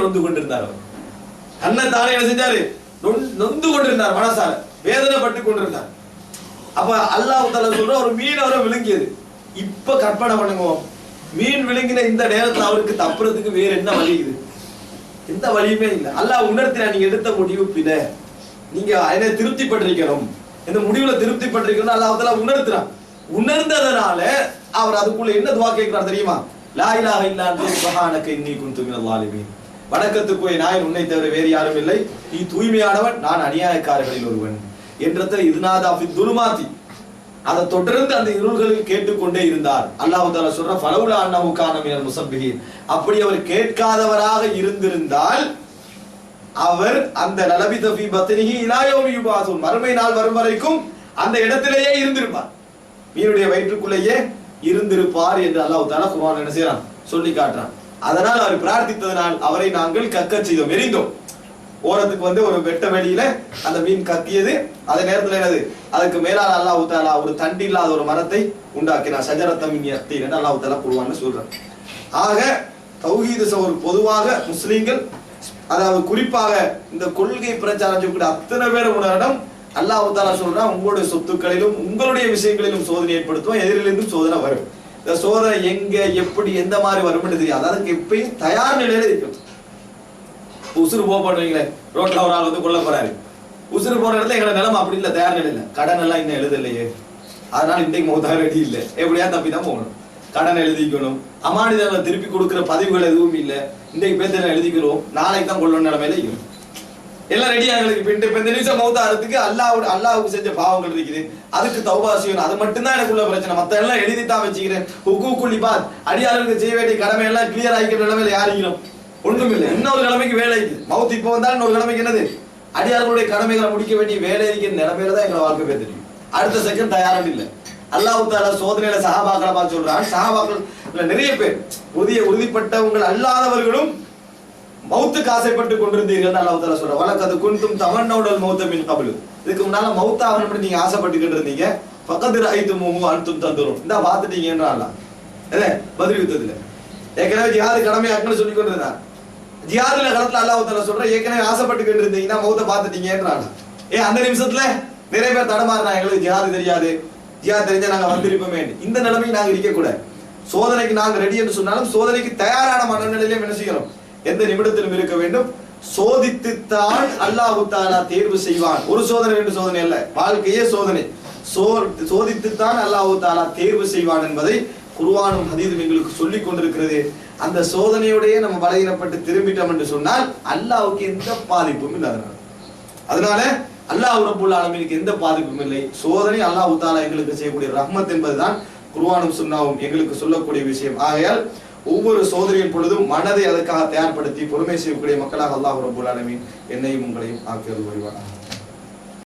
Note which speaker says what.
Speaker 1: நொந்து கொண்டிருந்தார். அவர் தன்னைத்தானே என்ன செஞ்சாரு? நொந்து கொண்டிருந்தார், மனசால வேதனைப்பட்டு கொண்டிருந்தார். அப்ப அல்லாஹ் தஆலா சொல்ற ஒரு மீன் அவரை விழுங்கியது. இப்ப கற்பனை பண்ணுங்க, மீன் விழுங்கின இந்த நேரத்தில் அவருக்கு தப்புறதுக்கு வேற என்ன வழி? இது எந்த வழியுமே இல்லை. அல்லாஹ் உணர்த்தினா நீங்க எடுத்த முடிவு பிற, நீங்க என்ன திருப்திப்பட்டிருக்கணும், இந்த முடிவுல திருப்திப்பட்டிருக்கணும் அல்லாஹ் தஆலா உணர்த்துறான். உணர்ந்ததனால அவர் அதுக்குள்ள என்ன துஆ கேட்கிறார் தெரியுமா? லா இலாஹ இல்லா அன்த சுப்ஹானக இன்னி குன்து மினல் ஸாலிமீன். வணக்கத்துக்குரிய நாயன் உன்னை தவிர வேறு யாரும் இல்லை, நீ தூய்மையானவன், நான் அநியாயக்காரர்களில் ஒருவன் என்றத இதுநாதா ஃபி துலுமாத்தி. அதை தொடர்ந்து அந்த இருள்களில் கேட்டுக்கொண்டே இருந்தார். அல்லாஹ் தஆலா சொல்ற ஃபலவுலா அன்னஹு கான மினல் முஸப்பிஹீன். அப்படி அவர் கேட்காதவராக இருந்திருந்தால் அவர் அந்த லலபித ஃபீ பத்னிஹி இலா யௌமி யுபாஸூன், மறுமை நாள் வரும் வரைக்கும் அந்த இடத்திலேயே இருந்திருப்பார், மீனுடைய வயிற்றுக்குள்ளேயே இருந்திருப்பார் என்று அல்லாஹ் தஆலா குர்ஆன் என்ன செய்றான்? சொல்லி காட்டுறான். அதனால் அவர் பிரார்த்தித்ததனால் அவரை நாங்கள் கக்கச் செய்தோம், எரிந்தோம். ஓரத்துக்கு ஒரு வெட்ட வெளியில அந்த மீன் கக்கியது. அதே நேரத்தில் என்னது, அதுக்கு மேலால் அல்லாஹ் தஆலா ஒரு தண்டு இல்லாத ஒரு மரத்தை உண்டாக்கினார். ஷஜரத்தம் மின் யக்தீன் என்று அல்லாஹ் தஆலா குர்ஆன்ல சொல்றார். ஆக தௌஹீத் ஒரு பொதுவாக முஸ்லிம்கள், அதாவது குறிப்பாக இந்த கொள்கை பிரச்சாரம் செய்யக்கூடிய அத்தனை பேர் உணரணும். அல்லாஹ் தஆலா சொல்றான், உங்களுடைய சொத்துக்களிலும் உங்களுடைய விஷயங்களிலும் சோதனை ஏற்படுத்துவோம், எதிரிலிருந்தும் சோதனை வரும். இந்த சோதனை எங்க எப்படி எந்த மாதிரி வரும்னு தெரியாது, அதற்கு எப்பயும் தயார் நிலையில இருக்கும். உசுறு போடுறீங்களே, ரோட்ல ஒரு ஆள் கொல்ல போறாரு, உசுறு போற இடத்துல எங்களை நிலைமை அப்படி இல்லை, தயார் நிலை இல்லை. கடன் எல்லாம் இன்னும் எழுதலையே, அதனால இன்றைக்கு மௌத்தாக ரெடி இல்லை, எப்படியா தப்பி தான் போகணும். கடன் எழுதிக்கணும், அமானிதங்களை திருப்பி கொடுக்கிற பதிவுகள் எதுவும் இல்லை, இன்றைக்கு பேர் எழுதிக்கிறோம், நாளைக்கு தான் கொள்ளணும் நிலைமையில இருக்கும். எல்லாம் ரெடியா எங்களுக்கு இப்ப இந்த நிமிஷம் மௌத்தாகிறதுக்கு அல்லாஹ்வுக்கு செஞ்ச பாவங்கள் இருக்குது, அதுக்கு தௌபா செய்யணும், அது மட்டும்தான் எனக்குள்ள பிரச்சனை. மத்த எல்லாம் எழுதி தான் வச்சுக்கிறேன். ஹுக்கூக்குல் இபாத், அடியார்களுக்கு செய்ய வேண்டிய கடமை எல்லாம் கிளியர் ஆகிக்கிற நிலைமையில யாருக்கிறோம்? ஒன்றும் இல்லை. இன்னொரு கிழமைக்கு வேலை இருக்குது, மௌத் இப்போ வந்தால் இன்னொரு கிழமைக்கு என்னது, அடியார்களுடைய கடமைகளை முடிக்க வேண்டிய வேலை இருக்கிற நிலைமையில தான் எங்களை வாழ்க்கை பேர் தெரியும். அடுத்த செகண்ட் தயாரம் இல்லை. அல்லாஹ் தஆலா சோதனையில சஹாபாக்களை பார்த்து சொல்றான், சஹாபாக்கள் நிறைய பேர் புதிய உறுதிப்பட்டவங்க அல்லாதவர்களும் மௌத்துக்கு ஆசைப்பட்டு கொண்டிருந்தீர்கள் அல்லாஹ் தஆலா சொல்றான். வலகத் குன்தும் தமன்னவுல் மௌத மின் கப்லு, இதுக்கு முன்னால மௌத் ஆகணும்னு நீங்க ஆசைப்பட்டுக்கிட்டு இருந்தீங்க. ஃபகத் ரஐதுமுஹு அன்தும் தந்துரும், இந்த பார்த்துட்டீங்கன்றான் அல்லாஹ். அதே பத்ர் யுத்தத்துல ஏற்கனவே ஜிஹாத் கடமையாக்குன்னு சொல்லி கொண்டிருந்தார். ஜிஹாதுல களத்துல அல்லாஹ் தஆலா சொல்றான், ஏற்கனவே ஆசைப்பட்டுக்கிட்டு இருந்தீங்கன்னா மௌத்தை பார்த்துட்டீங்கன்றான். அந்த நிமிஷத்துல நிறைய பேர் தடமாறுறாங்க, எங்களுக்கு ஜிஹாது தெரியாது, ஜிஹாத் தெரிஞ்சா நாங்க வந்திருப்போமே. இந்த நிலைமைக்கு நாங்க இருக்க கூடாது. சோதனைக்கு நாங்க ரெடி என்று சொன்னாலும் சோதனைக்கு தயாரான மனநிலையிலே என்ன செய்யணும், எந்த நிமிடத்திலும் இருக்க வேண்டும். சோதித்துத்தான் அல்லாஹ் தஆலா தேர்வு செய்வான். ஒரு சோதனை ரெண்டு சோதனை அல்ல, வாழ்க்கையே சோதனை. சோதித்துத்தான் அல்லாஹ் தஆலா தேர்வு செய்வான் என்பதை குர்ஆனும் ஹதீஸும் எங்களுக்கு சொல்லிக் கொண்டிருக்கிறது. அந்த சோதனையோடையே நம்ம பலகீனப்பட்டு திரும்பிட்டோம் என்று சொன்னால் அல்லாஹ்வுக்கு எந்த பாதிப்பும் இல்லை. அதனால அல்லாஹ் ரப்பல் ஆலமீனுக்கு எந்த பாதிப்பும் இல்லை. சோதனை அல்லாஹ் தஆலா எங்களுக்கு செய்யக்கூடிய ரஹ்மத் என்பதுதான் குர்ஆனும் சுன்னாவும் எங்களுக்கு சொல்லக்கூடிய விஷயம். ஆகையால் ஒவ்வொரு சோதனையின் பொழுதும் மனதை அதற்காக தயார்படுத்தி பொறுமை செய்யக்கூடிய மக்களாக அல்லாஹ் ரப்பல் ஆலமீன் என்னையும் உங்களையும் ஆக்கியது புரிவானாக.